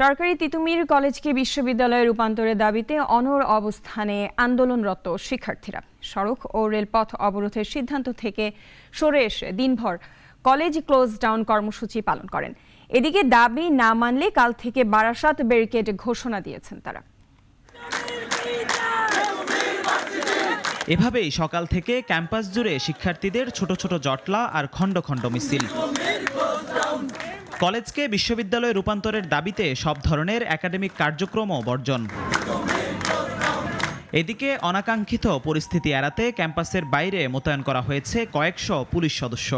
সরকারি তিতুমির কলেজকে বিশ্ববিদ্যালয়ে রূপান্তরের দাবিতে অনড় অবস্থানে আন্দোলনরত শিক্ষার্থীরা সড়ক ও রেলপথ অবরোধের সিদ্ধান্ত থেকে সরে এসে দিনভর কলেজ ক্লোজ ডাউন কর্মসূচি পালন করেন। এদিকে দাবি না মানলে কাল থেকে বারাসাত ব্যারিকেড ঘোষণা দিয়েছেন তারা। এভাবেই সকাল থেকে ক্যাম্পাস জুড়ে শিক্ষার্থীদের ছোট ছোট জটলা আর খণ্ড খণ্ড মিছিল। কলেজকে বিশ্ববিদ্যালয়ে রূপান্তরের দাবিতে সব ধরনের একাডেমিক কার্যক্রমও বর্জন। এদিকে অনাকাঙ্ক্ষিত পরিস্থিতি এড়াতে ক্যাম্পাসের বাইরে মোতায়েন করা হয়েছে কয়েকশো পুলিশ সদস্য।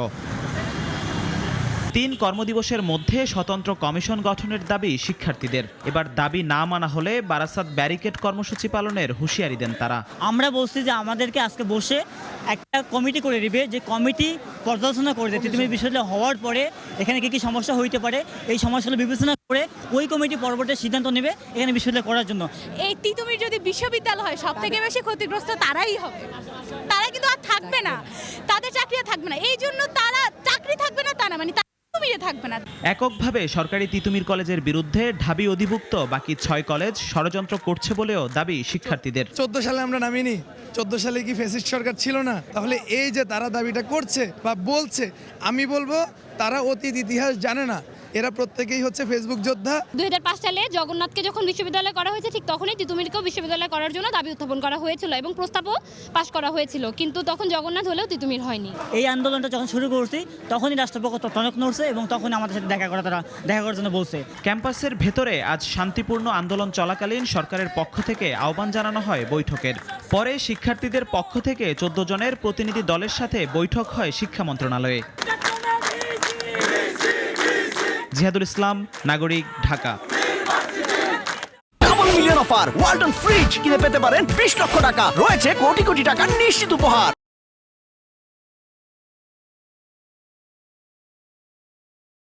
৩ কর্মদিবসের মধ্যে স্বতন্ত্র কমিশন গঠনের দাবি শিক্ষার্থীদের। এবার দাবি না মানা হলে বারাসাত ব্যারিকেড কর্মসূচি পালনের হুঁশিয়ারি দেন তারা। আমরা বলছি যে আমাদেরকে আজকে বসে একটা কমিটি করে দিবে, যে কমিটি পর্যালোচনা করে দেয় তিতুমির বিশ্ববিদ্যালয় হওয়ার পরে এখানে কি কি সমস্যা হইতে পারে, এই সমস্যাগুলো বিবেচনা করে ওই কমিটি পরবর্তী সিদ্ধান্ত নেবে এখানে বিশ্ববিদ্যালয় করার জন্য। এই তিতুমির যদি বিশ্ববিদ্যালয় হয় সব থেকে বেশি ক্ষতিগ্রস্ত তারাই হবে। তারা কিন্তু আর থাকবে না, তাদের চাকরি থাকবে না। এই জন্য তারা চাকরি থাকবে না তা না, মানে থাকবে না। এককভাবে সরকারি তিতুমির কলেজের বিরুদ্ধে ঢাবি অধিভুক্ত বাকি 6 কলেজ ষড়যন্ত্র করছে বলেও দাবি শিক্ষার্থীদের। 14 সালে আমরা নামিনি, 14 সালে কি ফ্যাসিস্ট সরকার ছিল না? তাহলে এই যে তারা দাবিটা করছে বা বলছে, আমি বলবো তারা অতীত ইতিহাস জানে না। এরা প্রত্যেকেই হচ্ছে ফেসবুক যোদ্ধা। 2005 সালে জগন্নাথকে যখন বিশ্ববিদ্যালয় করা হয়েছে ঠিক তখনই তিতুমিরকেও বিশ্ববিদ্যালয় করার জন্য দাবি উত্থাপন করা হয়েছিল এবং প্রস্তাবও পাশ করা হয়েছিল, কিন্তু তখন জগন্নাথ হলেও তিতুমির হয়নি। এই আন্দোলনটা যখন শুরু করছি তখনই রাষ্ট্রপক্ষ টনক নড়ছে এবং তখনই আমাদের সাথে দেখা করার জন্য বলছে। ক্যাম্পাসের ভেতরে আজ শান্তিপূর্ণ আন্দোলন চলাকালীন সরকারের পক্ষ থেকে আহ্বান জানানো হয় বৈঠকের। পরে শিক্ষার্থীদের পক্ষ থেকে 14 জনের প্রতিনিধি দলের সাথে বৈঠক হয় শিক্ষা মন্ত্রণালয়ে। জিহাদুল ইসলাম, নাগরিক, Dhaka. Double million offer Walton fridge কিনে পেতে পারেন 20 লক্ষ টাকা, রয়েছে কোটি কোটি টাকার নিশ্চিত উপহার।